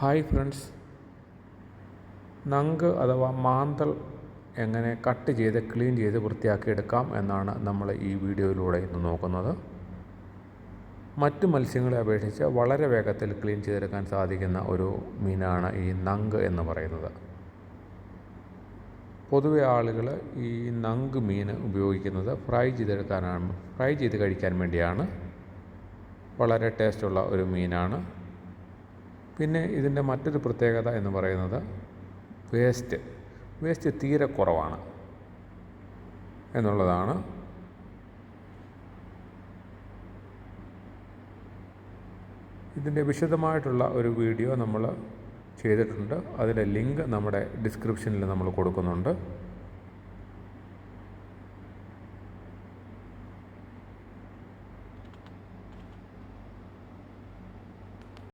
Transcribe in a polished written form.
Hi friends, നങ്ക് അഥവാ മാന്തൽ എങ്ങനെ cut ചെയ്ത് ക്ലീൻ ചെയ്ത് വൃത്തിയാക്കി എടുക്കാം എന്നാണ് നമ്മൾ ഈ വീഡിയോയിലൂടെ ഇന്ന് നോക്കുന്നത്. മറ്റ് മത്സ്യങ്ങളെ അപേക്ഷിച്ച് വളരെ വേഗത്തിൽ ക്ലീൻ ചെയ്തെടുക്കാൻ സാധിക്കുന്ന ഒരു മീനാണ് ഈ നങ്ക് എന്ന് പറയുന്നത്. പൊതുവെ ആളുകൾ ഈ നങ്ക് മീൻ ഉപയോഗിക്കുന്നത് ഫ്രൈ ചെയ്ത് കഴിക്കാൻ വേണ്ടിയാണ്. വളരെ ടേസ്റ്റുള്ള ഒരു മീനാണ്. പിന്നെ ഇതിൻ്റെ മറ്റൊരു പ്രത്യേകത എന്ന് പറയുന്നത് വേസ്റ്റ് തീരെ കുറവാണ് എന്നുള്ളതാണ്. ഇതിൻ്റെ വിശദമായിട്ടുള്ള ഒരു വീഡിയോ നമ്മൾ ചെയ്തിട്ടുണ്ട്. അതിൻ്റെ ലിങ്ക് നമ്മുടെ ഡിസ്ക്രിപ്ഷനിൽ നമ്മൾ കൊടുക്കുന്നുണ്ട്.